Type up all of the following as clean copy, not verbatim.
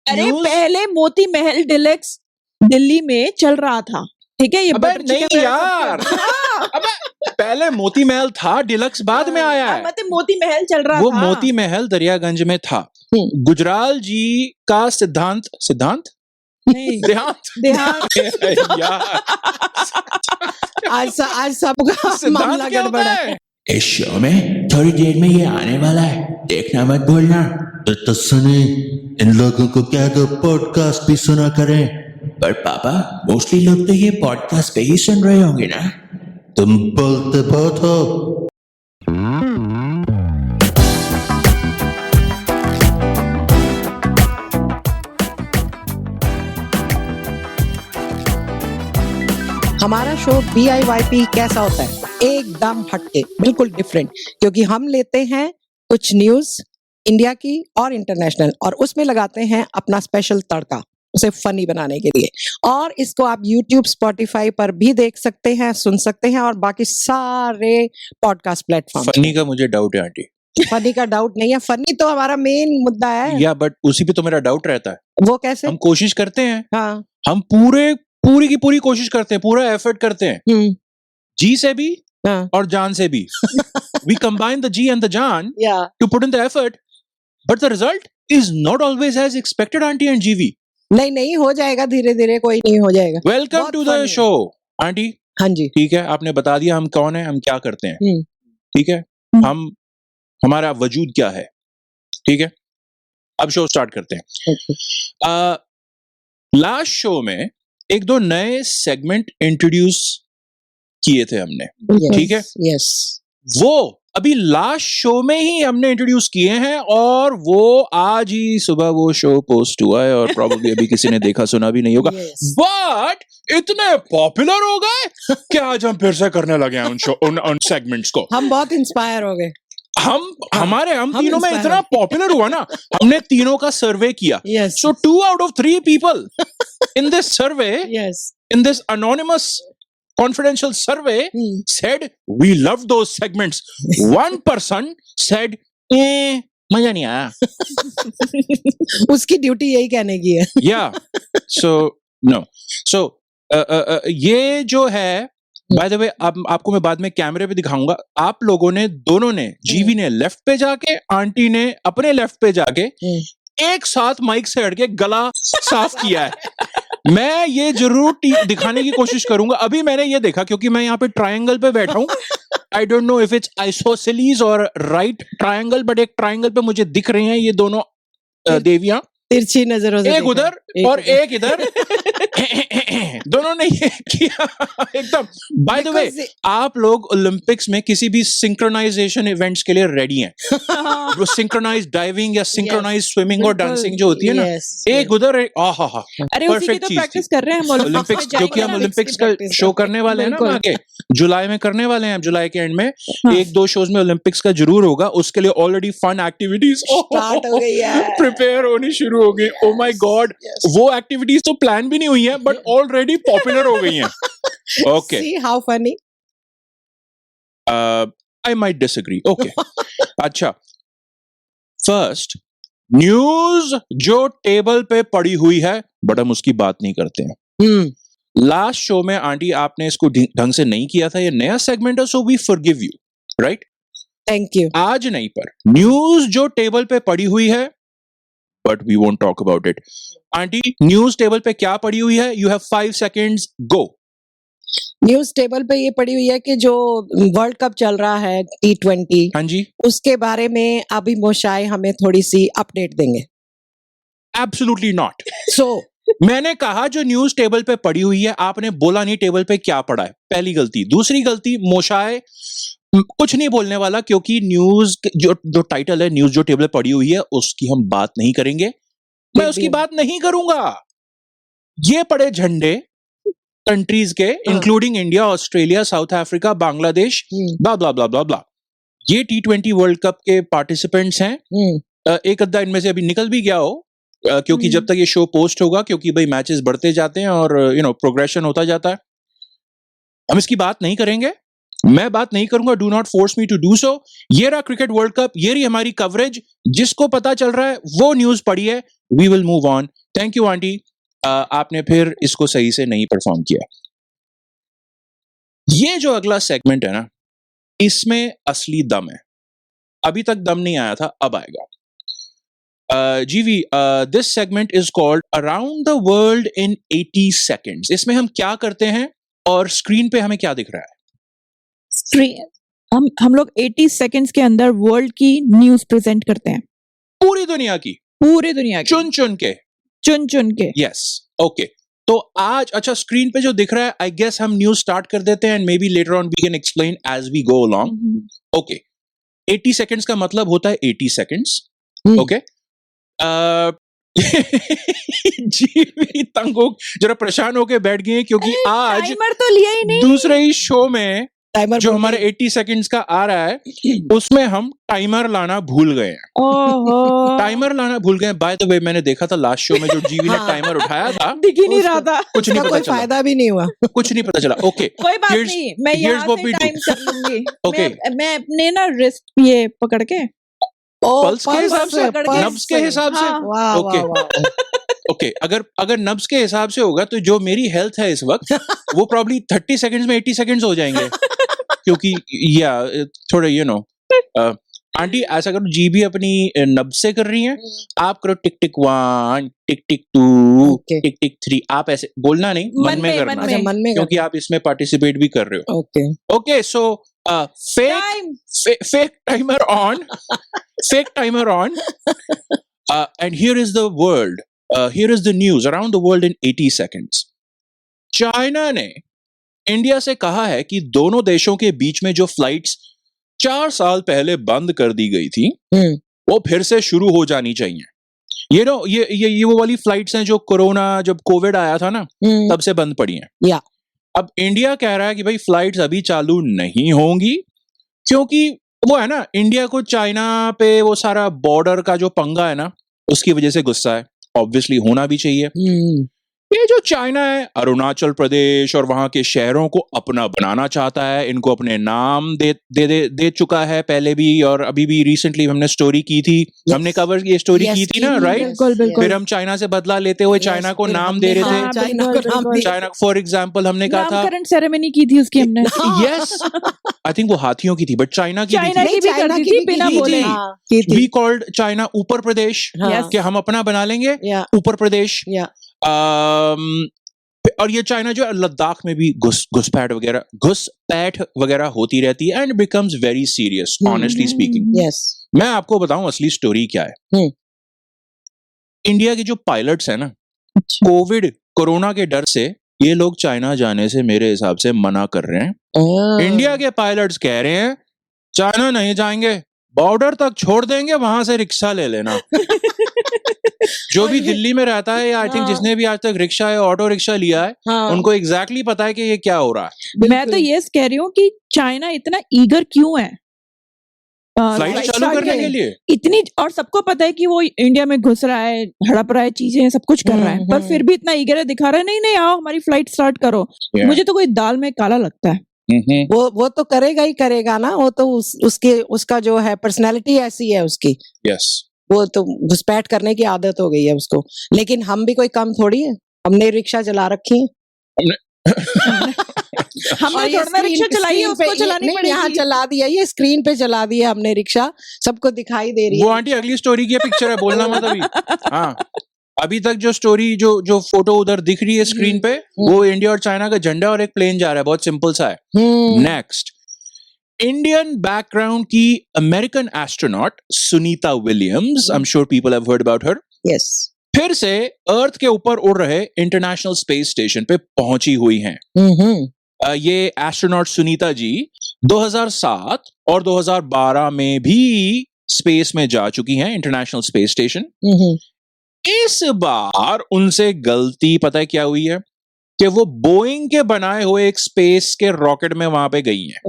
अरे न्यूज पहले मोती महल डिलक्स दिल्ली में चल रहा था, ठीक है, ये अबे बटर नहीं चिकन यार, अबे पहले मोती महल था, डिलक्स बाद में आया है। मतलब मोती महल चल रहा वो था। मोती महल दरियागंज में था। गुजराल जी का सिद्धांत नहीं देहांत देहांत यार, आज सबका सिद्धांत मामला क्या गड़बड़ होता है। है? इस शो में थोड़ी देर में ये आने वाला है, देखना मत भूलना। तो सुने, इन लोगों को क्या दो पॉडकास्ट भी सुना करें। पर पापा, मोस्टली लोग तो ये पॉडकास्ट पे ही सुन रहे होंगे ना। तुम बोलते बहुत हो। हमारा शो BIYP कैसा होता है? एकदम हटके, बिल्कुल डिफरेंट, क्योंकि हम लेते हैं कुछ न्यूज इंडिया की और इंटरनेशनल और उसमें लगाते हैं अपना स्पेशल तड़का, उसे फनी बनाने के लिए। और इसको आप YouTube, Spotify पर भी देख सकते हैं, सुन सकते हैं और बाकी सारे पॉडकास्ट प्लेटफॉर्म। फनी का मुझे डाउट है आंटी। फनी का डाउट नहीं है, फनी तो हमारा मेन मुद्दा है। या बट उसी पे तो मेरा डाउट रहता है। वो कैसे? हम कोशिश करते हैं, हाँ। हम पूरी की पूरी कोशिश करते हैं, पूरा एफर्ट करते हैं, जी से भी हाँ। और जान से भी। We combine the G and the Jan Yeah. to put in the effort, but the result is not always as expected, Auntie and GV. नहीं हो जाएगा, धीरे धीरे कोई नहीं हो जाएगा। Welcome बहुत to the funny है। show, Auntie. हाँ जी। ठीक है, आपने बता दिया हम कौन है, हम क्या करते हैं। ठीक है, हमारा वजूद क्या है। ठीक है, अब शो स्टार्ट करते हैं। लास्ट शो में एक दो नए सेगमेंट इंट्रोड्यूस किए थे हमने, ठीक है। यस, वो अभी लास्ट शो में ही हमने इंट्रोड्यूस किए हैं और वो आज ही सुबह वो शो पोस्ट हुआ है और प्रॉब्लली अभी किसी ने देखा सुना भी नहीं होगा। बट इतने पॉपुलर हो गए कि आज हम फिर से करने लगे हैं उन सेगमेंट्स को। हम बहुत इंस्पायर हो गए। हम तीनों में inspire इतना पॉपुलर हुआ ना, हमने तीनों का सर्वे किया। Yes. So 2 out of 3 people in this survey, Yes. in this anonymous confidential survey said we love those segments. One person said मजा नहीं आया। उसकी ड्यूटी यही कहने की है। Yeah. So no. So ये जो है, बाय द वे आपको मैं बाद में कैमरे पे दिखाऊंगा। आप लोगों ने दोनों ने, जीवी ने लेफ्ट पे जाके, आंटी ने अपने लेफ्ट पे जाके एक साथ माइक से हट के गला साफ किया है। मैं ये जरूर दिखाने की कोशिश करूंगा। अभी मैंने ये देखा क्योंकि मैं यहाँ पे ट्रायंगल पे बैठा हूँ। I don't know if it's isosceles और राइट ट्रायंगल, बट एक ट्रायंगल पे मुझे दिख रहे हैं ये दोनों देवियां, तिरछी नजरों से एक उधर और एक इधर। दोनों ने ये किया एकदम। बाय द वे, आप लोग ओलंपिक्स में किसी भी सिंक्रोनाइजेशन इवेंट्स के लिए रेडी हैं? वो सिंक्रोनाइज डाइविंग या सिंक्रोनाइज स्विमिंग और डांसिंग जो होती है ना, एक उधर एक अरे उसी की तो प्रैक्टिस कर रहे हैं हम ओलंपिक्स, क्योंकि हम ओलंपिक्स का शो करने वाले हैं ना आगे, जुलाई में करने वाले हैं। जुलाई के एंड में 1-2 शोज में ओलंपिक्स का जरूर होगा। उसके लिए ऑलरेडी फन एक्टिविटीज स्टार्ट हो गई है, प्रिपेयर होनी शुरू हो गई। ओ माय गॉड, वो एक्टिविटीज तो प्लान भी नहीं हुई है बट ऑलरेडी पॉपुलर हो गई हैं। Okay, see how funny. I might disagree. Okay, अच्छा, फर्स्ट न्यूज जो टेबल पे पड़ी हुई है बट हम उसकी बात नहीं करते हैं। लास्ट शो में आंटी आपने इसको ढंग से नहीं किया था, ये नया सेगमेंट है, so we forgive you, right? Thank you. आज नहीं, पर न्यूज जो टेबल पे पड़ी हुई है but we won't talk about it. Aunty, news table पे क्या पड़ी हुई है? You have 5 seconds, go. News table पे ये पड़ी हुई है कि जो वर्ल्ड कप चल रहा है T20, हाँ जी, उसके बारे में अभी मोशाय हमें थोड़ी सी अपडेट देंगे। Absolutely not. सो मैंने कहा जो न्यूज टेबल पे पड़ी हुई है, आपने बोला नहीं टेबल पे क्या पड़ा है। पहली गलती। दूसरी गलती, मोशाय कुछ नहीं बोलने वाला क्योंकि न्यूज जो टाइटल है, न्यूज जो टेबल पे पड़ी हुई है उसकी हम बात नहीं करेंगे। मैं उसकी बात नहीं करूंगा। ये पड़े झंडे कंट्रीज के, including India, Australia, South Africa, Bangladesh, blah blah blah blah blah. ये T20 वर्ल्ड कप के पार्टिसिपेंट्स हैं। एक अद्धा इनमें से अभी निकल भी गया हो, क्योंकि जब तक ये शो पोस्ट होगा, क्योंकि भाई मैचेस बढ़ते जाते हैं और प्रोग्रेशन होता जाता है, हम इसकी बात नहीं करेंगे। मैं बात नहीं करूंगा। Do not force me to do so. ये रहा क्रिकेट वर्ल्ड कप, ये रही हमारी कवरेज। जिसको पता चल रहा है वो न्यूज पढ़ी है, we will move on. Thank you aunty, आपने फिर इसको सही से नहीं परफॉर्म किया। ये जो अगला सेगमेंट है ना, इसमें असली दम है। अभी तक दम नहीं आया था, अब आएगा। जीवी, this segment is called around the world in 80 seconds. इसमें हम क्या करते हैं और स्क्रीन पे हमें क्या दिख रहा है? हम लोग 80 सेकंड्स के अंदर वर्ल्ड की न्यूज प्रेजेंट करते हैं, पूरी दुनिया की, पूरी दुनिया की, चुन चुन के। चुन के। Yes, okay. तो आज अच्छा स्क्रीन पे जो दिख रहा है, आई गेस हम न्यूज स्टार्ट कर देते हैं and maybe later on we can explain as we go along. Okay, 80 seconds का मतलब होता है 80 सेकंड्स। ओके, जी भी तंग हो, जरा परेशान होके बैठ गए क्योंकि आज टाइमर तो लिया ही नहीं। दूसरे ही शो में टाइमर जो हमारे 80 सेकंड्स का आ रहा है उसमें हम टाइमर लाना भूल गए हैं। ओहो, टाइमर लाना भूल गए। बाय द वे, मैंने देखा था लास्ट शो में जो जीवी ने हाँ। टाइमर उठाया था, दिख ही नहीं रहा था। कुछ नहीं उसका पता कोई चला, फायदा भी नहीं हुआ। कुछ नहीं पता चला। ओके, कोई बात Here's- नहीं, मैं here's यहाँ what से we do. टाइम कर लूंगी। Okay. मैं अपने ना रिस्ट ये पकड़ के पल्स के हिसाब से, पकड़ के, नब्ज के हिसाब से। हाँ। वाह Okay. वाह वाह। ओके, अगर नब्ज के हिसाब से होगा तो जो मेरी हेल्थ है इस वक्त वो प्रॉब्ली 30 सेकंड्स में 80 सेकंड्स हो जाएंगे क्योंकि या थोड़ा आंटी ऐसा करो, जी भी अपनी नब्ज से कर रही हैं, आप करो टिक टिक 1, टिक टिक 2, Okay. टिक टिक 3। आप ऐसे बोलना नहीं, मन में करना, अच्छा मन में क्योंकि आप इसमें पार्टिसिपेट भी कर रहे हो। Okay okay, so time. fake timer on, fake timer on, and here is the world, here is the news around the world in 80 seconds. China ने इंडिया से कहा है कि दोनों देशों के बीच में जो फ्लाइट्स 4 साल पहले बंद कर दी गई थी वो फिर से शुरू हो जानी चाहिए। ये वो वाली फ्लाइट्स हैं जो कोरोना, जब कोविड आया था ना, तब से बंद पड़ी हैं। या। अब इंडिया कह रहा है कि भाई फ्लाइट्स अभी चालू नहीं होंगी क्योंकि वो है ना, इंडिया को चाइना पे वो सारा बॉर्डर का जो पंगा है ना, उसकी वजह से गुस्सा है। ऑब्वियसली होना भी चाहिए। ये जो चाइना है, अरुणाचल प्रदेश और वहां के शहरों को अपना बनाना चाहता है, इनको अपने नाम दे चुका है पहले भी, और अभी भी रिसेंटली हमने स्टोरी की थी, हमने कवर ये स्टोरी की थी ना, राइट? बिल्कुल बिल्कुल। फिर हम चाइना से बदला लेते हुए चाइना को नाम दे रहे थे। हाँ, चाइना को बिल्कुल, नाम बिल्कुल। दिया। चाइना, फॉर एग्जाम्पल, हमने कहा था, नामकरण सेरेमनी की थी उसकी हमने। यस, आई थिंक वो हाथियों की थी, बट चाइना की भी चाइना थी। की भी कर दी थी बिना की बोले। थी। हाँ, की थी। वी कॉल्ड चाइना ऊपर प्रदेश, हाँ। कि हम अपना बना लेंगे या ऊपर प्रदेश। या और ये चाइना जो है, लद्दाख में भी घुसपैठ वगैरह होती रहती है, and becomes very serious, honestly speaking. Yes मैं आपको बताऊं असली स्टोरी क्या है। इंडिया के जो पायलट्स हैं ना, कोविड कोरोना के डर से ये लोग चाइना जाने से मेरे हिसाब से मना कर रहे हैं। इंडिया के पायलट्स कह रहे हैं चाइना नहीं जाएंगे, बॉर्डर तक छोड़ देंगे, वहां से रिक्शा ले लेना। जो भी दिल्ली में रहता है, या आई थिंक जिसने भी आज तक रिक्शा या ऑटो रिक्शा लिया है, हाँ। उनको एग्जैक्टली पता है कि ये क्या हो रहा है। मैं तो ये कह रही हूँ कि चाइना इतना ईगर क्यों है फ्लाइट flight चालू start करने के लिए। इतनी, और सबको पता है कि वो इंडिया में घुस रहा है, हड़प रहा है चीजें, सब कुछ कर रहा है, पर फिर भी इतना ईगर है, दिखा रहा है नहीं नहीं आओ हमारी फ्लाइट स्टार्ट करो। Yeah. मुझे तो कोई दाल में काला लगता है। वो तो करेगा ही करेगा ना, वो तो उसका जो है पर्सनालिटी ऐसी है उसकी, यस, वो तो घुसपैठ करने की आदत हो गई है उसको। लेकिन हम भी कोई कम थोड़ी है, हमने रिक्शा चला रखी है। हमने और ये थोड़ा रिक्शा स्क्रीन- चलाई है, स्क्रीन उसको पे चलानी नहीं, यहाँ पड़ेगी। चला दिया, ये स्क्रीन पे चला दिया हमने रिक्शा, सबको दिखाई दे रही वो है। आंटी अगली स्टोरी की पिक्चर है, बोलना मत अभी। हाँ, अभी तक जो स्टोरी जो फोटो उधर दिख रही है स्क्रीन पे, वो इंडिया और चाइना का झंडा और एक प्लेन जा रहा है, बहुत सिंपल सा है। नेक्स्ट, इंडियन बैकग्राउंड की American astronaut Sunita Williams, I am sure people have heard about her, yes फिर से अर्थ के ऊपर उड़ रहे इंटरनेशनल स्पेस स्टेशन पे पहुंची हुई हैं। ये एस्ट्रोनॉट सुनीता जी 2007 और 2012 में भी स्पेस में जा चुकी हैं, इंटरनेशनल स्पेस स्टेशन। इस बार उनसे गलती पता है क्या हुई है, कि वो बोइंग के बनाए हुए एक स्पेस के रॉकेट में वहां पे गई हैं।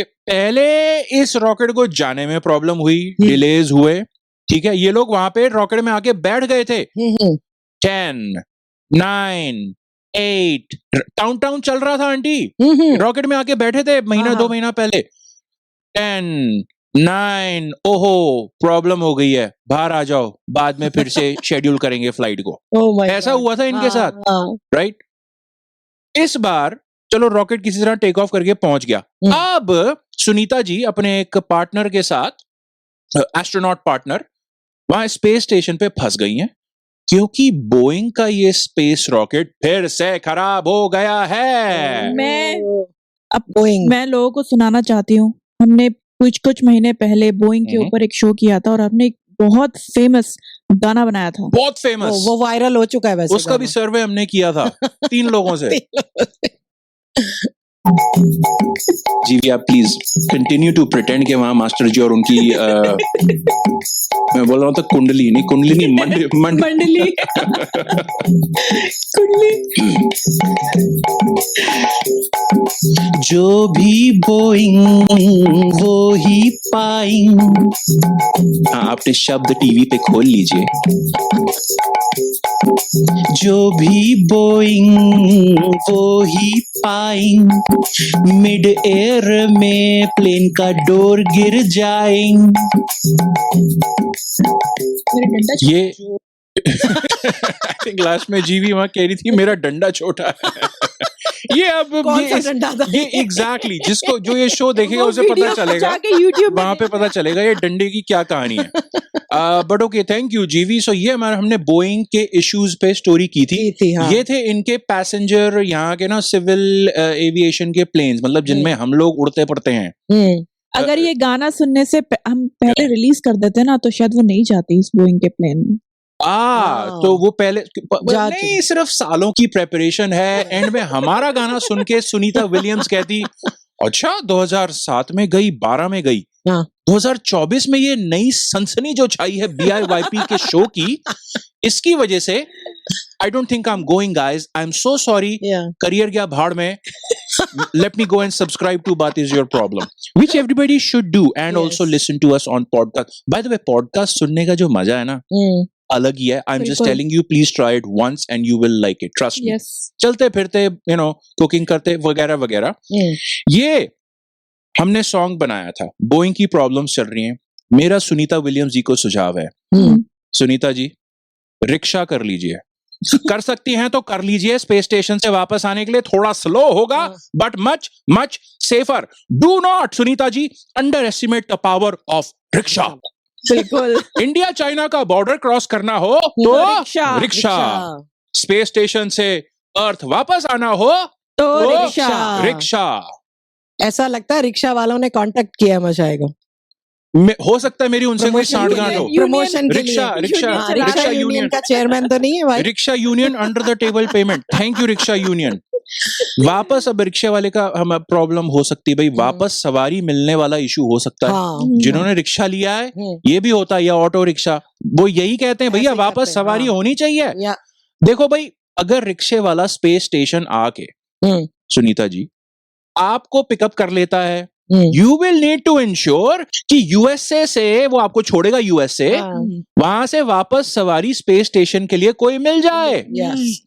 पहले इस रॉकेट को जाने में प्रॉब्लम हुई, डिलेज हुए, ठीक है, ये लोग वहां पे रॉकेट में आके बैठ गए थे। 10, 9, 8 काउंटडाउन चल रहा था आंटी, रॉकेट में आके बैठे थे महीना 2 महीना पहले। 10, 9 ओहो प्रॉब्लम हो गई है, बाहर आ जाओ, बाद में फिर से शेड्यूल करेंगे फ्लाइट को। Oh my ऐसा God. हुआ था इनके हाँ, साथ, हाँ. राइट? इस बार चलो रॉकेट किसी तरह टेक ऑफ करके पहुंच गया। अब सुनीता जी अपने एक पार्टनर के साथ, एस्ट्रोनॉट पार्टनर, वहां स्पेस स्टेशन पे फंस गई हैं क्योंकि बोइंग का ये स्पेस रॉकेट फिर से खराब हो गया है। मैं लोगों को सुनाना चाहती हूँ, हमने कुछ महीने पहले बोइंग के ऊपर एक शो किया था और हमने एक बहुत फेमस गाना बनाया था। बहुत फेमस, वो वायरल हो चुका है वैसे। उसका भी सर्वे हमने किया था 3 लोगों से। जी भी आप प्लीज कंटिन्यू टू प्रिटेंड कि वहां मास्टर जी और उनकी मैं बोल रहा हूँ तो कुंडली नहीं मंडली जो भी बोइंग वो ही पाइंग। हाँ, आपने शब्द टीवी पे खोल लीजिए। जो भी बोइंग वो ही पाइंग, मिड एयर में प्लेन का डोर गिर जाएंग। ये आई थिंक लास्ट में जीवी वहां कह रही थी मेरा डंडा छोटा है। ये अब ये एग्जैक्टली जिसको जो ये शो देखेगा उसे पता चलेगा, वहां पे पता चलेगा ये डंडे की क्या कहानी है। बट ओके, थैंक यू जीवी। सो ये हमारा हमने बोइंग के इश्यूज पे स्टोरी की थी। हाँ. ये थे इनके पैसेंजर यहाँ के ना सिविल एविएशन के प्लेन्स, मतलब जिनमें हम लोग उड़ते पड़ते हैं। अगर ये गाना सुनने से हम पहले रिलीज कर देते ना तो शायद वो नहीं जाती इस बोइंग के प्लेन में। तो वो पहले नहीं, सिर्फ सालों की प्रेपरेशन है। एंड में हमारा गाना सुन के सुनीता विलियम्स कहती अच्छा 2007 में गई, 12 में गई, 2024 में ये नई सनसनी जो छाई है BIYP के शो की, इसकी वजह से I don't think I am going guys, I am so sorry, career गया भाड़ में। Let me go and subscribe to Baat Is Your Problem, which everybody should do, and also listen to us on podcast. By the way, podcast सुनने का जो मजा है ना अलग ही है। I'm just telling you, please try it once and you will like it. Trust me. चलते फिरते, कुकिंग करते वगैरह वगैरह। ये हमने सॉन्ग बनाया था, बोइंग की प्रॉब्लम्स चल रही हैं। मेरा सुनीता विलियम्स जी को सुझाव है, सुनीता जी रिक्शा कर लीजिए। कर सकती हैं तो कर लीजिए। स्पेस स्टेशन से वापस आने के लिए थोड़ा स्लो होगा, but much much safer. Do not, Sunita ji, underestimate the power of rickshaw. बिल्कुल। इंडिया चाइना का बॉर्डर क्रॉस करना हो तो रिक्शा। स्पेस स्टेशन से अर्थ वापस आना हो तो रिक्शा। ऐसा लगता है रिक्शा वालों ने कांटेक्ट किया मशाए को। हो सकता है मेरी उनसे कोई सांठगांठ हो। प्रमोशन के लिए। रिक्शा यूनियन का चेयरमैन तो नहीं है भाई। Rickshaw union under the table payment. Thank you rickshaw union. वापस अब रिक्शे वाले का हम प्रॉब्लम हो सकती है भाई, वापस सवारी मिलने वाला इशू हो सकता है। जिन्होंने रिक्शा लिया है ये भी होता है, या ऑटो रिक्शा, वो यही कहते हैं भैया वापस सवारी होनी चाहिए। देखो भाई, अगर रिक्शे वाला स्पेस स्टेशन आके सुनीता जी आपको पिकअप कर लेता है, you will need to ensure कि यूएसए से वो आपको छोड़ेगा, यूएसए वहां से वापस सवारी स्पेस स्टेशन के लिए कोई मिल जाए।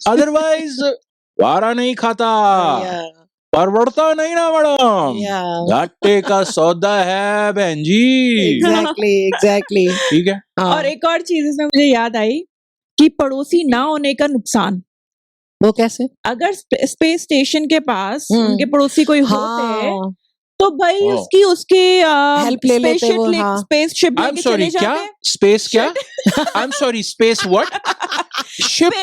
अदरवाइज वारा नहीं खाता, परवड़ता नहीं ना मैडम, घाटे का सौदा है बहन जी। एग्जैक्टली ठीक है। और एक और चीज इसमें मुझे याद आई कि पड़ोसी ना होने का नुकसान। वो कैसे? अगर स्पेस स्टेशन के पास उनके पड़ोसी कोई होते तो भाई उसके हेल्प ले लेते वो। स्पेसशिप लेके चले जाते। क्या स्पेस क्या? I am sorry, space what? Ship.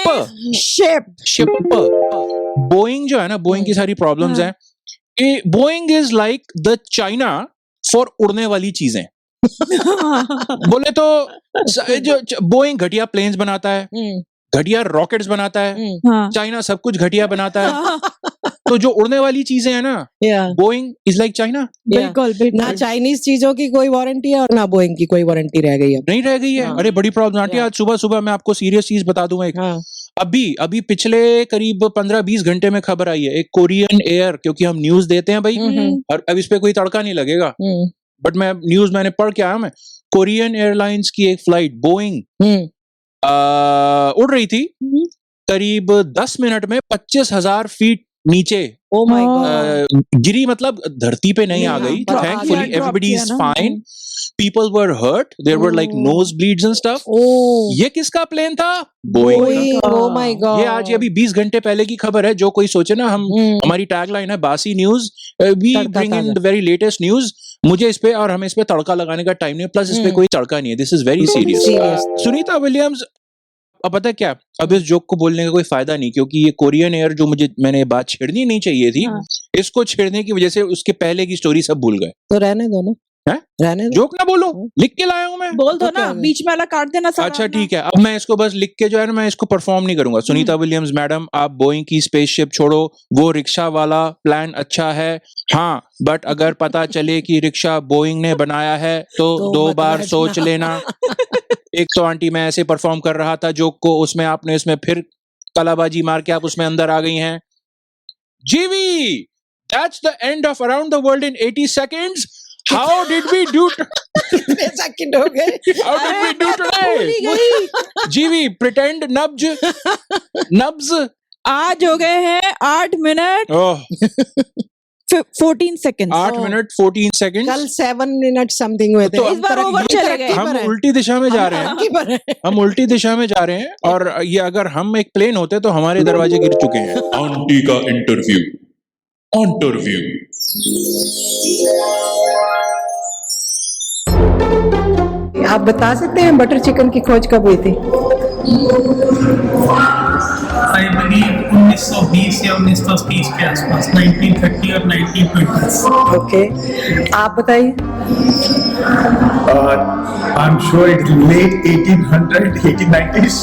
Boeing जो है ना, बोइंग की सारी प्रॉब्लम्स हैं। Boeing is like the China for उड़ने वाली चीजें। बोले तो जो बोइंग घटिया प्लेन्स बनाता है, घटिया रॉकेट्स बनाता है, चाइना सब कुछ घटिया बनाता है। तो जो उड़ने वाली चीजें हैं ना, बोइंग इज लाइक चाइना। बिल्कुल। ना चाइनीज चीजों की कोई वारंटी है और ना बोइंग की कोई वारंटी रह गई है। नहीं रह गई है। अरे बड़ी प्रॉब्लम आती है। आज सुबह मैं आपको सीरियस चीज बता दूंगा एक। अभी पिछले करीब 15-20 घंटे में खबर आई है, एक कोरियन एयर, क्योंकि हम न्यूज देते हैं भाई, और अब इस पे कोई तड़का नहीं लगेगा, बट मैंने पढ़ के आया। मैं कोरियन एयरलाइंस की एक फ्लाइट बोइंग उड़ रही थी, करीब 10 मिनट में 25,000 फीट नीचे ओ माय गॉड, गिरी, मतलब धरती पे नहीं आ नहीं, गई. हाँ, Thankfully drop everybody किया is ना. fine. People were hurt. There were like Oh. nosebleeds and stuff. ओ ये किसका प्लेन था? बोइंग का. Boeing, oh my god, ये आज अभी 20 घंटे पहले की खबर है. जो कोई सोचे ना, हमारी टैगलाइन है बासी news, we tadka bring in taaza. The very latest news. मुझे इस पे और हमें इस पे तड़का लगाने का टाइम नहीं है. प्लस इस पे कोई तड़का नहीं है. This is very Serious. Serious. Sunita Williams, अब पता है क्या, अब इस जोक को बोलने का कोई फायदा नहीं, क्योंकि ये कोरियन एयर जो मैंने बात छेड़नी नहीं चाहिए थी, हाँ. इसको छेड़ने की वजह से उसके पहले की स्टोरी सब भूल गए. तो रहने दो ना, हैं? रहने दो. जोक ना बोलो, लिख के लाया हूं मैं. बोल दो तो क्या ना, है? बीच में वाला काट देना सारा. अच्छा ठीक है, अब मैं इसको बस लिख के जो है ना, मैं इसको परफॉर्म नहीं करूंगा. सुनीता विलियम्स मैडम, आप बोइंग की स्पेसशिप छोड़ो, वो रिक्शा वाला प्लान अच्छा है, हाँ, बट अगर पता चले कि रिक्शा बोइंग ने बनाया है तो तो 2 मत बार बैठना. सोच लेना. एक तो आंटी मैं ऐसे परफॉर्म कर रहा था जोक को, उसमें आपने इसमें फिर कलाबाजी मार के आप उसमें अंदर आ गई हैं. जीवी, that's the end of Around the World in 80 seconds. How did we do? कितने सेकंड हो गए? How did we do भूल ही today? गई. जीवी, pretend nubs. आज हो गए हैं 8 मिनट ओह, 14 सेकंड. 8 minute 14 second. कल 7 मिनट समथिंग हुए थे. तो इस बार over चले गए. हम उल्टी दिशा में जा रहे हैं. तरक्की पर है. हम उल्टी दिशा में जा रहे हैं, और ये अगर हम एक प्लेन होते तो हमारे दरवाजे गिर चुके हैं. आंटी का इंटरव्यू. आप बता सकते हैं बटर चिकन की खोज कब हुई थी? आई बिलीव 1920 या 1930 के आसपास, 1930 और 1920. ओके, आप बताइए. I'm sure it's late 1800s, 1890s.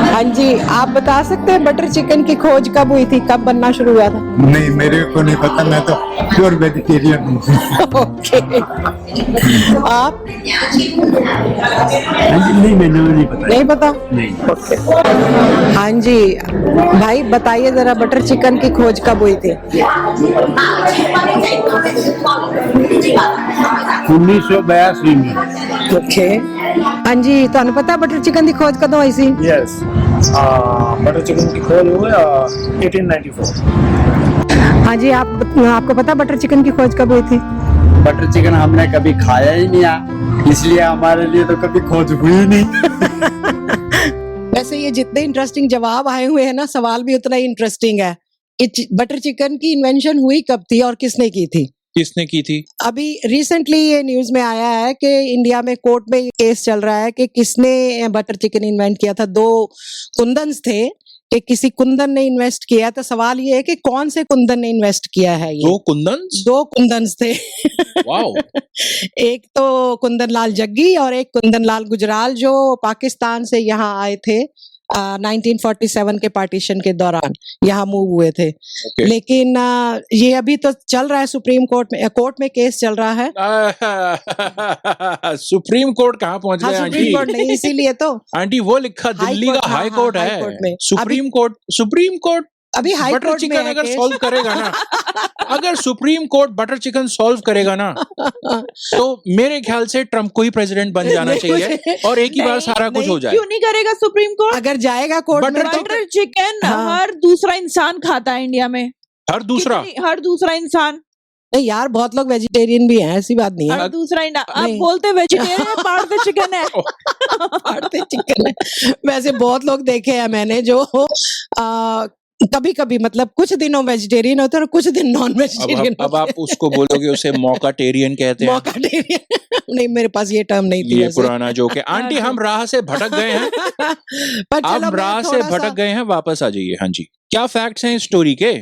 हाँ जी, आप बता सकते हैं बटर चिकन की खोज कब हुई थी, कब बनना शुरू हुआ था? नहीं, मेरे को नहीं पता, मैं तो प्योर वेजिटेरियन हूँ. ओके, आप नहीं, मैंने नहीं पता. नहीं पता? नहीं. हाँ जी, भाई बताइए जरा बटर चिकन की खोज कब हुई थी? 1982 में. ओके, हाँ जी, तो पता बटर चिकन की खोज कदों हुई सी? Yes. बटर चिकन की खोज हुई 1894. हाँ जी, आपको पता बटर चिकन की खोज कब हुई थी? बटर चिकन हमने कभी खाया ही नहीं है, इसलिए हमारे लिए तो कभी खोज हुई नहीं. वैसे ये जितने इंटरेस्टिंग जवाब आए हुए हैं ना, सवाल भी उतना ही इंटरेस्टिंग है. बटर चिकन की इन्वेंशन हुई कब थी और किसने की थी? किसने की थी? अभी रिसेंटली ये न्यूज में आया है कि इंडिया में कोर्ट में ये केस चल रहा है कि किसने बटर चिकन इन्वेंट किया था. 2 कुंदन्स थे कि किसी कुंदन ने इन्वेस्ट किया. तो सवाल ये है कि कौन से कुंदन ने इन्वेस्ट किया है ये? 2 कुंदन्स. 2 कुंदन्स थे. वाओ. एक तो कुंदन लाल जग्गी और एक कुंदन लाल गुजराल, जो पाकिस्तान से यहाँ आए थे 1947 के पार्टीशन के दौरान यहाँ मूव हुए थे. लेकिन ये अभी तो चल रहा है सुप्रीम कोर्ट में केस चल रहा है. सुप्रीम कोर्ट कहाँ पहुंच हाँ, गए सुप्रीम आंटी? कोर्ट नहीं, इसीलिए तो आंटी वो लिखा दिल्ली का हाई कोर्ट हाई कोर्ट में. है. सुप्रीम कोर्ट अभी हाई बटर कोर्ट में चिकन है अगर केस. सॉल्व करेगा ना, अगर supreme court butter chicken solve करेगा ना, तो मेरे ख्याल से ट्रम्प को ही प्रेसिडेंट बन जाना चाहिए और एक ही बार सारा कुछ हो जाए. क्यों नहीं करेगा सुप्रीम कोर्ट? अगर जाएगा कोर्ट में तो बटर चिकन हाँ. हर दूसरा इंसान खाता है इंडिया में. हर दूसरा हर दूसरा इंसान. नहीं यार, बहुत लोग वेजिटेरियन भी हैं, ऐसी बात नहीं है. हर दूसरा आप नहीं. बोलते वेजिटेरियन, पाड़ते चिकन है. पाड़ते चिकन है. वैसे बहुत लोग देखे हैं मैंने जो कभी कभी मतलब कुछ दिनों वेजिटेरियन होते हैं और कुछ दिन नॉन वेजिटेरियन. अब आप उसको बोलोगे, उसे मौकाटेरियन कहते हैं. मौकाटेरियन नहीं, मेरे पास ये टर्म नहीं थी. ये वैसे. पुराना जोक है. आंटी हम राह से भटक गए हैं. पर चलो, हम मैं राह से थोड़ा सा- भटक गए हैं, वापस आ जाइए. हाँ जी, क्या फैक्ट्स हैं इस स्टोरी के?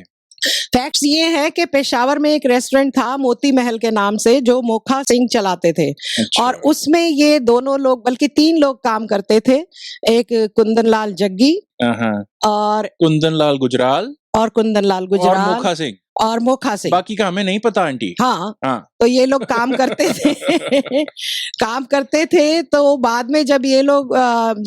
फैक्ट्स ये है कि पेशावर में एक रेस्टोरेंट था मोती महल के नाम से, जो मोखा सिंह चलाते थे. अच्छा. और उसमें ये दोनों लोग, बल्कि 3 लोग काम करते थे. एक कुंदन लाल जग्गी हाँ. और कुंदन लाल गुजराल कुंदन लाल और गुजराल मोखा सिंह. और मोखा सिंह. बाकी का हमें नहीं पता आंटी. हाँ, हाँ. तो ये लोग काम करते थे. काम करते थे. तो बाद में जब ये लोग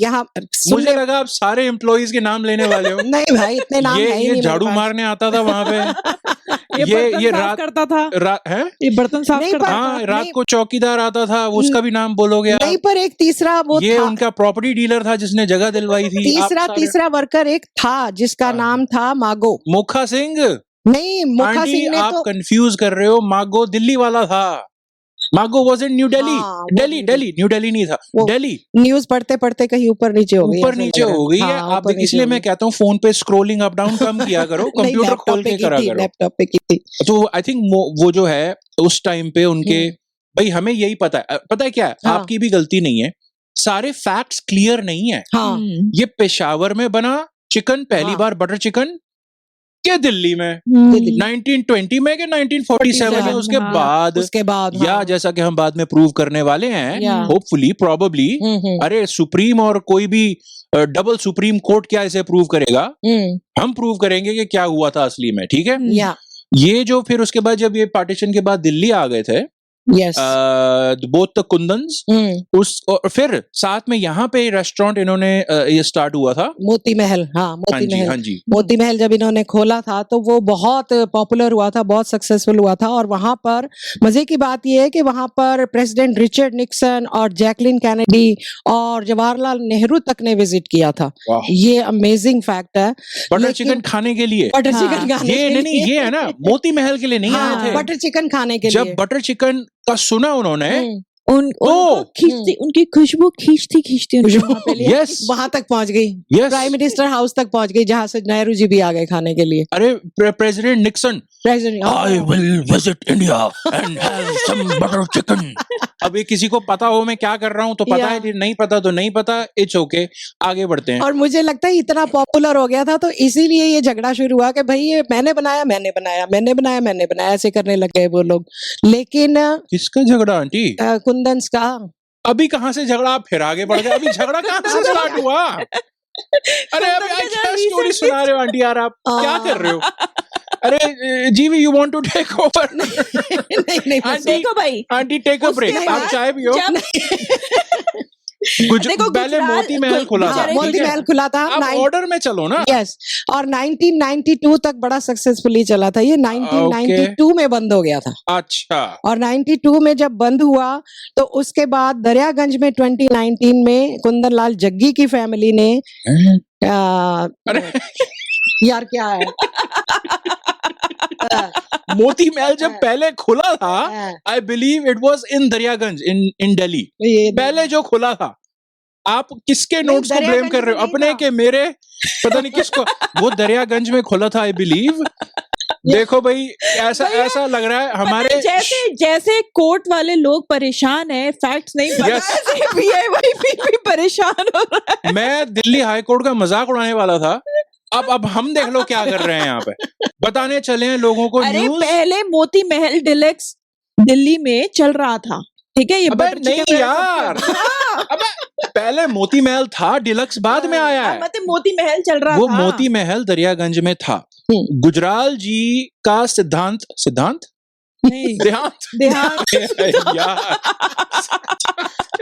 यहाँ मुझे लगा आप सारे एम्प्लॉइज के नाम लेने वाले हो. नहीं भाई, इतने नाम है ही ये नहीं मेरे झाड़ू पास. मारने आता था वहां पे. ये बर्तन ये साफ रात करता था, है ये बर्तन साफ नहीं, करता पर- था। हाँ, रात नहीं। को चौकीदार आता था, उसका भी नाम बोलोगे आप? नहीं, पर एक तीसरा वो ये था, उनका प्रॉपर्टी डीलर था जिसने जगह दिलवाई थी। आप सारे- तीसरा वर्कर एक था जिसका हाँ। नाम था मागो। मोखा सिंह। नहीं, मोखा आंटी सिंह ने आप तो कंफ्यूज कर रहे हो, मागो दिल्ली वाला था। मागो वाज इन न्यू दिल्ली। हाँ, वो दिल्ली न्यू दिल्ली नहीं था, वो दिल्ली। न्यूज पढ़ते पढ़ते कहीं ऊपर नीचे हो गई, ऊपर ऐसा नीचे लग रहा हो गई है। हाँ, आप ऊपर नीचे इसलिए हो मैं गई। कहता हूँ फोन पे स्क्रोलिंग अप डाउन कम किया करो, नहीं, कंप्यूटर लैपटॉप खोल पे के की करा थी, करो। लैपटॉप पे की थी। तो आई थिंक वो जो है उस टाइम पे उनके, भाई हमें यही पता है, पता है क्या है? हाँ। आपकी भी गलती नहीं है, सारे फैक्ट्स क्लियर नहीं है। हाँ, ये पेशावर में बना चिकन पहली हाँ। बार बटर चिकन के दिल्ली में दिल्ली। 1920 में के 1947 या उसके हाँ। बाद, उसके बाद या हाँ। जैसा कि हम बाद में प्रूव करने वाले हैं, या। Hopefully probably. हम्म, अरे सुप्रीम और कोई भी डबल सुप्रीम कोर्ट क्या इसे प्रूव करेगा? हम्म, हम प्रूव करेंगे कि क्या हुआ था असली में, ठीक है? या, ये जो फिर उसके बाद जब ये पार्टीशन के बाद दिल्ली आ गए थे, यस, बोथ द कुंदन्स, उस और फिर साथ में यहाँ पे रेस्टोरेंट इन्होंने ये स्टार्ट हुआ था। मोती महल, हाँ, हाँ मोती जी, महल। हाँ जी। मोती महल जब इन्होंने खोला था तो वो बहुत पॉपुलर हुआ था, बहुत सक्सेसफुल हुआ था। और वहां पर मजे की बात यह है कि वहां पर प्रेसिडेंट रिचर्ड निक्सन और जैकलिन कैनेडी और जवाहरलाल नेहरू तक ने विजिट किया था। वाह। ये अमेजिंग फैक्ट है। बटर लेकिन- चिकन खाने के लिए। बटर हाँ, चिकन खाने ये के नहीं, लिए। ये है ना, मोती महल के लिए नहीं हाँ, आए थे। बटर चिकन खाने के जब लिए। बटर चिकन का सुना उन्होंने, हम्म, उनको खींचती, उनकी खुशबू खींचती उनको वहाँ पे ले यस वहां तक पहुंच गई, यस, प्राइम मिनिस्टर हाउस तक पहुंच गई, जहां से नेहरू जी भी आ गए खाने के लिए। अरे president Nixon, president I will visit India and have some butter chicken. अब ये किसी को पता हो मैं क्या कर रहा हूँ तो पता है, नहीं पता तो नहीं पता, इट्स ओके, आगे बढ़ते हैं। और मुझे लगता है इतना पॉपुलर हो गया था तो इसीलिए ये झगड़ा शुरू हुआ कि भाई ये मैंने बनाया, ऐसे करने लग गए वो लोग। लेकिन किसका झगड़ा आंटी? कुंदन्स का अभी कहाँ से झगड़ा, आप फिर आगे बढ़ गए, अभी झगड़ा कहाँ से स्टार्ट हुआ? अरे अभी क्या स्टोरी सुना रहे हो आंटी यार, आप क्या कर रहे हो? अरे GV, you want to take over? नहीं आंटी, देखो भाई, आंटी टेक अ ब्रेक, उसके आप बाद चाय पियो। देखो, पहले गुजरात- मोती महल खुला था, हाँ, ठीक मोती है? महल खुला था। आप ऑर्डर में चलो ना। यस, और 1992 तक बड़ा सक्सेसफुली चला था। ये 1992 में बंद हो गया था। अच्छा, और 92 में जब बंद हुआ तो उसके बाद दरियागंज में 2019 में कुंदन लाल जग्गी की फैमिली ने अरे यार क्या है मोती महल जब पहले खुला था, I believe it was in Daryaganj in Delhi, ये पहले जो खुला था। आप किसके नोट्स को ब्लेम दरियागंज कर रहे हो, में नहीं अपने था। के मेरे, पता नहीं किसको? वो दरियागंज में खुला था आई बिलीव। देखो भाई, ऐसा लग रहा है हमारे जैसे कोर्ट वाले लोग परेशान हैं, फैक्ट्स नहीं पता, Yes. ऐसे PIYP भी परेशान हो रहा है। मैं दिल्ली हाई कोर्ट का मजाक उड़ाने वाला था, अब हम देख लो क्या कर रहे हैं यहाँ पे। बताने चले हैं लोगों को अरे न्यूज। पहले मोती महल डिलक्स दिल्ली में चल रहा था, ठीक है? ये अबे बटर चिकन नहीं यार, अबे पहले मोती महल था, डिलक्स बाद में आया है। मतलब मोती महल चल रहा वो था। मोती महल दरियागंज में था। गुजराल जी का सिद्धांत नहीं, देहांत देहांत। यार,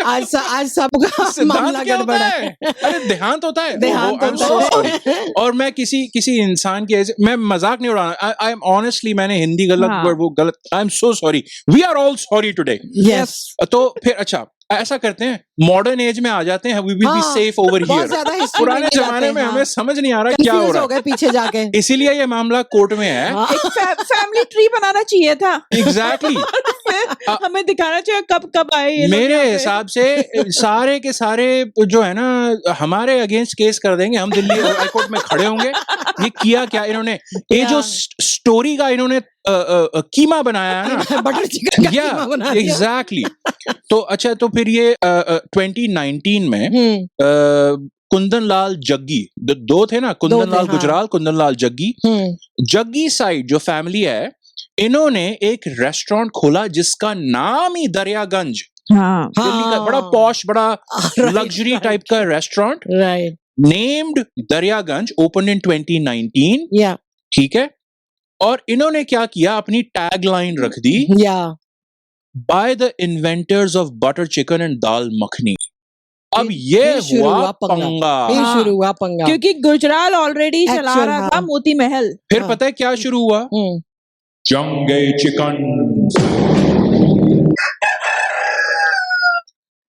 आज सबका सिद्धांत मामला क्या गड़बड़ होता है। है? अरे देहांत होता है। देहांत I'm so होता sorry. है। और मैं किसी इंसान की मैं मजाक नहीं उड़ाना, आई एम ऑनेस्टली, मैंने हिंदी हाँ। गलत, I am so sorry, we are all sorry today. Yes, तो फिर अच्छा ऐसा करते हैं, मॉडर्न एज में आ जाते हैं, वी विल बी हाँ, सेफ ओवर बहुत हियर। ज्यादा हिस्ट्री पुराने जमाने में हमें समझ नहीं आ रहा क्या हो कंफ्यूज रहा हो है, गए पीछे जाके। इसीलिए ये मामला कोर्ट में है। हाँ। एक फैमिली ट्री बनाना चाहिए था। एग्जैक्टली। फिर हमें दिखाना चाहिए कब कब आए ये लोग मेरे यहाँ पे। हिसाब से सारे के सारे जो है ना हमारे अगेंस्ट केस कर देंगे, हम दिल्ली हाई कोर्ट में खड़े होंगे। ये किया क्या इन्होंने, ये जो स्टोरी का इन्होंने कीमा बनाया है ना, बटर चिकन का या कीमा बना दिया। एग्जैक्टली। तो अच्छा, तो फिर ये 2019 में कुंदन लाल जग्गी, दो थे ना, कुंदन लाल हाँ। गुजराल, कुंदन लाल जग्गी। जग्गी साइड जो फैमिली है, इन्होंने एक रेस्टोरेंट खोला जिसका नाम ही दरियागंज, हाँ, दिल्ली का बड़ा पॉश, बड़ा लग्जरी टाइप का restaurant, right, named Daryaganj, open in 2019, या ठीक है। और इन्होंने क्या किया, अपनी टैगलाइन रख दी, या by the inventors of butter chicken and dal makhani. अब ये फिर शुरू हुआ हुआ पंगा। पंगा। फिर हाँ। शुरू हुआ पंगा। क्योंकि गुजराल ऑलरेडी चला Actual, रहा था हाँ। मोती महल। फिर हाँ। पता है क्या शुरू हुआ, जंगे चिकन।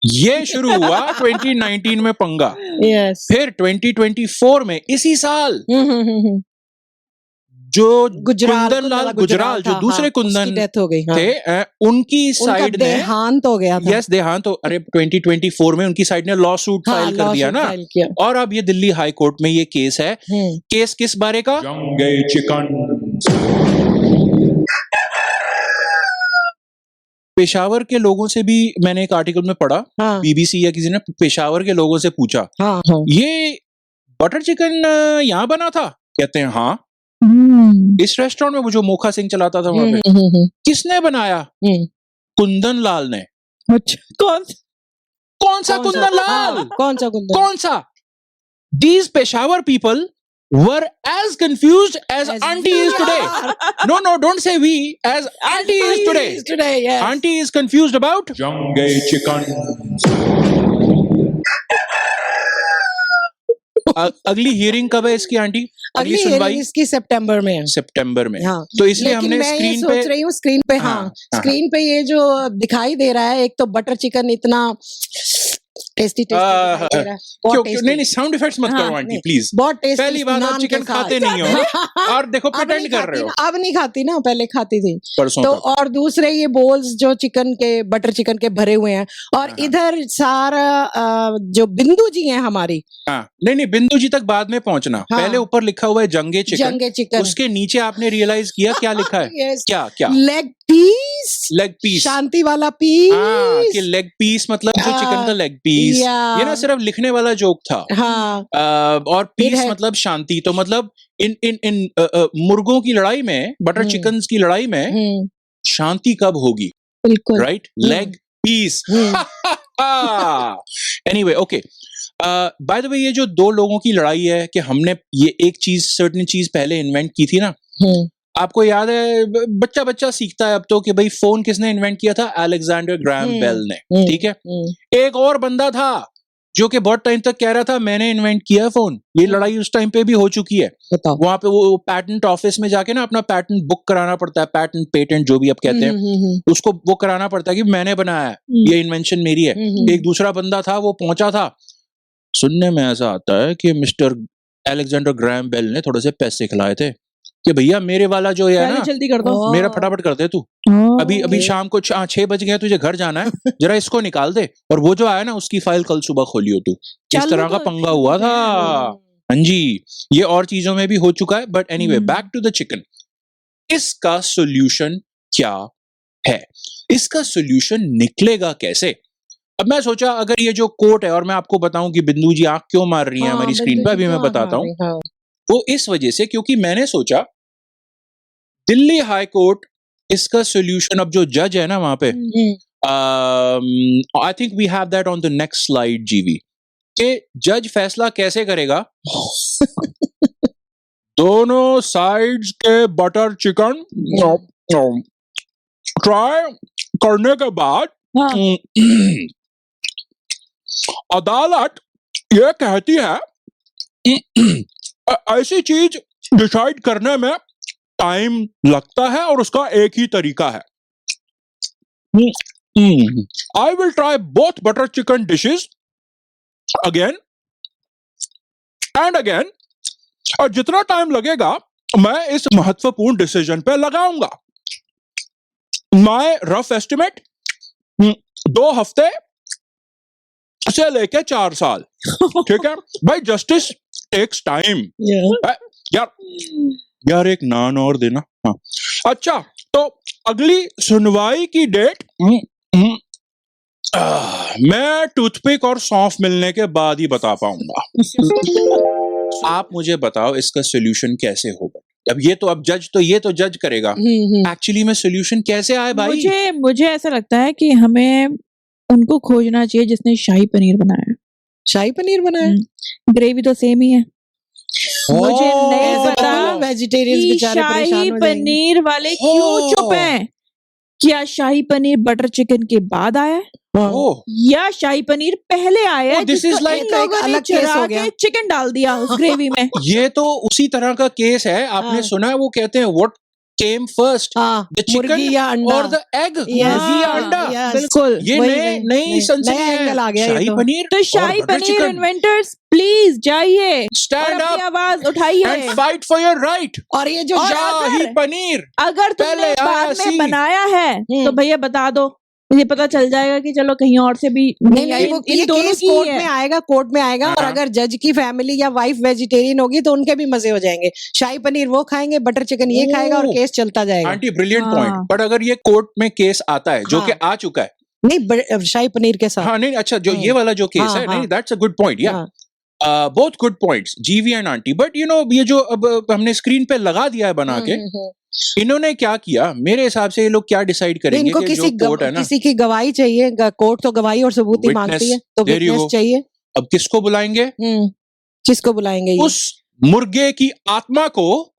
ये शुरू हुआ 2019 में पंगा, यस फिर 2024 में इसी साल जो कुंदन लाल गुजराल जो दूसरे कुंदन डेथ हो गई थे उनकी साइड ने देहांत हो गया था। यस देहांत तो अरे 2024 में उनकी साइड ने लॉ सूट फाइल कर दिया ना, और अब ये दिल्ली हाई कोर्ट में ये केस है। केस किस बारे का? जंगे चिकन। पेशावर के लोगों से भी मैंने एक आर्टिकल में पढ़ा, बीबीसी या किसी ने पेशावर के लोगों से पूछा, ये बटर चिकन यहाँ बना था? कहते हैं हाँ, इस रेस्टोरेंट में वो जो मोखा सिंह चलाता था वहां पे। किसने बनाया? कुंदन लाल ने। अच्छा, कौन सा कुंदन लाल? कौन सा? These Peshawar people were as confused as auntie is today. No, don't say we. As auntie is today. Yes. Auntie is confused about Jangge chicken. अगली हियरिंग कब है इसकी आंटी? अगली सुनवाई इसकी सितंबर में है। सितंबर में। हाँ। तो इसलिए लेकिन हमने मैं स्क्रीन ये पे सोच रही हूँ स्क्रीन पे स्क्रीन पे ये जो दिखाई दे रहा है, एक तो बटर चिकन इतना टेस्टी दिखाई दे रहा है। क्यों नहीं साउंड इफेक्ट्स मत करो आंटी प्लीज। बहुत टेस्टी। पहली बात आप चिकन खाते नहीं हो और देखो प्रिटेंड कर रहे हो। अब नहीं खाती ना, पहले खाती थी परसों तो। और दूसरे ये बोल्स जो चिकन के बटर चिकन के भरे हुए हैं, और इधर सारा जो बिंदु जी हैं हमारी। नहीं बिंदु जी तक बाद में पहुंचना। पहले ऊपर लिखा हुआ है जंगे चिकन। उसके नीचे आपने रियलाइज किया क्या लिखा है? क्या? Leg piece. शांति वाला पीस। कि लेग पीस मतलब जो चिकन का लेग पीस। ये ना सिर्फ लिखने वाला जोक था। और पीस मतलब शांति। तो मतलब इन मुर्गों की लड़ाई में, बटर चिकन की लड़ाई में शांति कब होगी? बिल्कुल right, leg piece. Anyway okay, by the way ये जो दो लोगों की लड़ाई है कि हमने ये एक चीज सर्टेन चीज पहले इन्वेंट की थी ना, आपको याद है? बच्चा सीखता है अब तो कि भाई फोन किसने इन्वेंट किया था? अलेक्जेंडर ग्राहम बेल ने। ठीक है, एक और बंदा था जो कि बहुत टाइम तक कह रहा था मैंने इन्वेंट किया फोन। ये लड़ाई उस टाइम पे भी हो चुकी है। वहां पे वो पैटेंट ऑफिस में जाके ना अपना पैटेंट बुक कराना पड़ता है, पेटेंट जो भी आप कहते हैं उसको वो कराना पड़ता है कि मैंने बनाया है, ये इन्वेंशन मेरी है। एक दूसरा बंदा था, वो पहुंचा था। सुनने में ऐसा आता है कि मिस्टर अलेक्जेंडर ग्राहम बेल ने थोड़े से पैसे खिलाए थे कि भैया मेरे वाला जो है ना, जल्दी कर दो, मेरा फटाफट कर दे तू। अभी शाम को 6 बज गए, तुझे घर जाना है, जरा इसको निकाल दे। और वो जो आया ना उसकी फाइल कल सुबह खोलियो तू। इस तरह का पंगा हुआ था। हाँ जी, ये और चीजों में भी हो चुका है। But anyway, back to the chicken. इसका सोल्यूशन क्या है? इसका सोल्यूशन निकलेगा कैसे? अब मैं सोचा अगर ये जो कोर्ट है, और मैं आपको बताऊं कि बिंदु जी आंख क्यों मार रही हैं हमारी स्क्रीन पे, अभी मैं बताता हूं। वो इस वजह से क्योंकि मैंने सोचा दिल्ली हाई कोर्ट इसका सोल्यूशन, अब जो जज है ना वहां पे, I think we have that on the next slide GV, कि जज फैसला कैसे करेगा। दोनों साइड्स के बटर चिकन ट्राई करने के बाद अदालत ये कहती है ऐसी चीज डिसाइड करने में टाइम लगता है और उसका एक ही तरीका है। I will try both butter chicken dishes again and again, और जितना टाइम लगेगा मैं इस महत्वपूर्ण डिसीजन पे लगाऊंगा। माय रफ एस्टिमेट 2 हफ्ते से लेके 4 साल। ठीक है भाई, जस्टिस टेक्स टाइम। यार एक नान और देना। हाँ अच्छा, तो अगली सुनवाई की डेट मैं टूथपिक और सौंफ मिलने के बाद ही बता पाऊंगा। आप मुझे बताओ इसका सोल्यूशन कैसे होगा? अब ये तो अब जज तो ये तो जज करेगा, एक्चुअली में सोल्यूशन कैसे आए भाई? मुझे ऐसा लगता है कि हमें उनको खोजना चाहिए जिसने शाही पनीर बनाया। शाही पनीर बनाया? ग्रेवी तो सेम ही है। मुझे नहीं पता वेजिटेरियन बेचारे परेशान शाही हो पनीर वाले क्यों चुप हैं। क्या शाही पनीर बटर चिकन के बाद आया है या शाही पनीर पहले आया है? दिस इज लाइक अलग केस हो गया, चिकन डाल दिया उस ग्रेवी में। ये तो उसी तरह का केस है। आपने सुना है वो कहते हैं व्हाट came first, हाँ, the chicken मुर्गी या अंडा or the egg, Yes. मुर्गी या अंडा? Yes. बिल्कुल ये वही, नए वही, नई नई- सनसनी नया एंगल आ गया है। ये शाही तो। पनीर तो शाही और butter paneer chicken. Inventors please जाइए और Stand अपनी up आवाज उठाइए। and fight for your right. और ये जो और शाही अगर- पनीर अगर तुमने पहले आया बाद में सी। बनाया है तो भैया बता दो, ये पता चल जाएगा कि चलो कहीं और से भी नहीं नहीं वो इन ये दोनों केस की कोर्ट है। में आएगा, कोर्ट में आएगा। और हाँ। अगर जज की फैमिली या वाइफ वेजिटेरियन होगी तो उनके भी मजे हो जाएंगे। शाही पनीर वो खाएंगे, बटर चिकन ये खाएगा और ओह। केस चलता जाएगा। आंटी ब्रिलियंट हाँ। पॉइंट। पर अगर ये कोर्ट में केस आता है जो हाँ। कि आ चुका है, नहीं शाही पनीर के साथ। हाँ नहीं अच्छा जो हम्म। ये वाला जो केस हाँ, है, हाँ। नहीं दैट्स अ गुड पॉइंट या हाँ। बोथ गुड पॉइंट्स जीवी and aunty. But you know ये जो अब हमने स्क्रीन पे लगा दिया है बना के, इन्होंने क्या किया मेरे हिसाब से, ये लोग क्या डिसाइड करेंगे इनको कि जो कोर्ट है ना, किसी की गवाही चाहिए। कोर्ट तो गवाही और सबूत ही Witness, मांगती है, तो there you विटनेस go. चाहिए। अब किसको बुलाएंगे? किसको बुलाएंगे ये? उस मुर्गे की आत्मा को,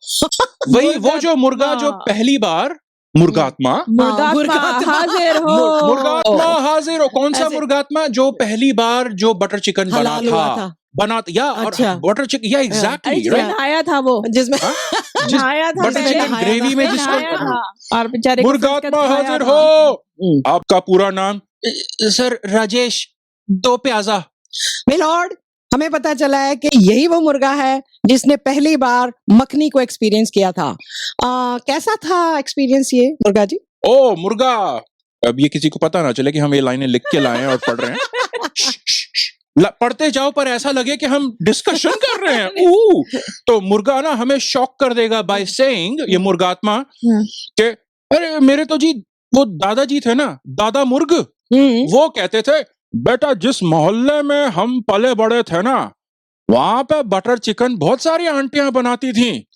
वही वो जो मुर्गा जो पहली बार मुर्गात्मा मुर्गात्मा हाजिर हो। मुर्गात्मा हाजिर हो। कौन सा ऐसे- मुर्गात्मा? जो पहली बार जो बटर चिकन बना हलाल हुआ था, था। बना या अच्छा। और बटर चिकन या अरे एग्जैक्टली जिसमें राइट। नहाया था वो, जिसमें नहाया था बटर पहले, चिकन नहाया ग्रेवी था। में नहाया जिसको था और बेचारे को फिर मुर्गात्मा उसका हाजिर खाया हो। हम्म। आपका पूरा नाम? सर राजेश, 2 प्याजा। मिलॉर्ड, हमें पता चला है कि यही वो मुर्गा है जिसने पहली बार मखनी को एक्सपीरियंस किया था। कैसा था एक्सपीरियंस ये मुर्गा जी? ओ मुर्गा, अब ये किसी को पता ना चले कि हम ये लाइनें लिख के लाए हैं और पढ़ रहे हैं। पढ़ते जाओ पर ऐसा लगे कि हम डिस्कशन कर रहे हैं। तो मुर्गा ना हमें शॉक कर देगा बाय सेइंग, ये मुर्गात्मा, कि अरे मेरे तो जी वो दादाजी थे ना, दादा मुर्ग, वो कहते थे बेटा जिस मोहल्ले में हम पले बड़े थे ना, वहां पे बटर चिकन बहुत सारी आंटियां बनाती थी।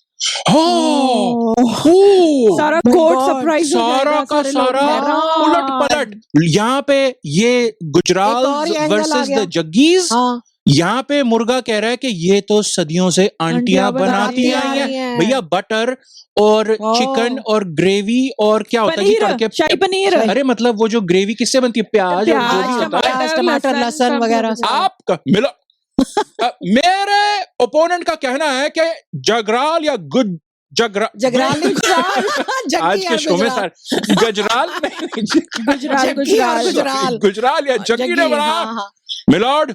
सारा कोर्ट सरप्राइज हो सारा जाएगा, का सारे लोग सारा हैरान। उलट पलट। यहाँ पे ये गुजराल एक और ही angle वर्सेस आ गया। द जग्गीज, हाँ, यहाँ पे मुर्गा कह रहा है कि ये तो सदियों से आंटियां आंटियां बनाती बनाती आई आई हैं हैं। भैया। बटर और ओह। चिकन और ग्रेवी और क्या होता है जी पनीर, तड़के? शाही पनीर। अरे मतलब वो जो ग्रेवी किससे बनती है? प्याज और जो भी होता है। प्याज, टमाटर, लहसुन वगैरह से। आपका मिला मेरे ओपोनेंट का कहना है कि जगराल या जगराल नहीं, जग्गी आज के या शो में गुजराल। सर गजराल नहीं, गुजराल जग्गी और गुजराल गुजराल या जग्गी ने जग्गी, बनाया। हाँ, हाँ। मिलॉर्ड,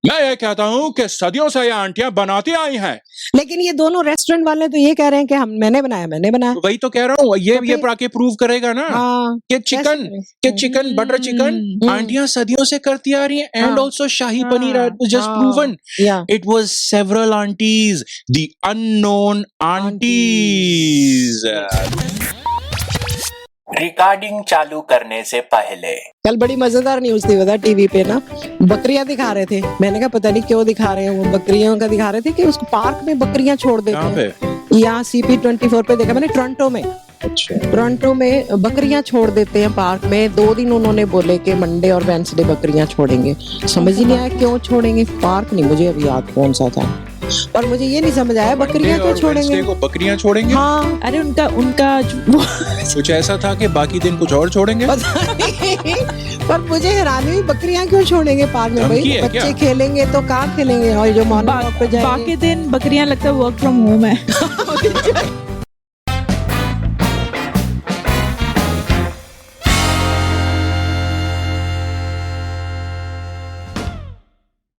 मैं ये कहता हूँ कि सदियों से ये आंटियां बनाती आई हैं। लेकिन ये दोनों रेस्टोरेंट वाले तो ये कह रहे हैं कि मैंने बनाया। वही तो कह रहा हूँ, ये तो फिर- आके प्रूव करेगा ना हाँ, कि चिकन कैसे? कि चिकन बटर चिकन आंटियां सदियों से करती आ रही हैं। एंड हाँ। ऑल्सो शाही पनीर जस्ट हाँ। प्रूवन या it was several aunties, the unknown aunties. Recording चालू करने से पहले कल बड़ी मजेदार न्यूज थी बता, टीवी पे ना बकरियां दिखा रहे थे। मैंने कहा पता नहीं क्यों दिखा रहे हैं, वो बकरियों का दिखा रहे थे कि उसको पार्क में बकरियां छोड़ देते कहाँ हैं। पे? यहाँ CP24 पे देखा मैंने, टोरंटो में। अच्छा। टोरंटो में बकरियां छोड़ देते हैं पार्क में। 2 दिन उन्होंने बोले कि मंडे और वेंसडे बकरियां छोड़ेंगे। समझ ही नहीं आया क्यों छोड़ेंगे। पार्क नहीं मुझे अभी याद कौन सा था, और मुझे ये नहीं समझ आया बकरियां Monday क्यों और छोड़ेंगे। Wednesday को बकरियां छोड़ेंगे? हाँ, अरे उनका वो कुछ ऐसा था कि बाकी दिन कुछ और छोड़ेंगे। पता नहीं। पर मुझे हैरानी हुई बकरियां क्यों छोड़ेंगे पार्क में। धमकी भाई है बच्चे क्या? खेलेंगे तो कहाँ खेलेंगे, और जो मॉर्निंग वॉक पे जाएंगे बाकी दिन बकरियां लगता है वर्क फ्रॉम होम है।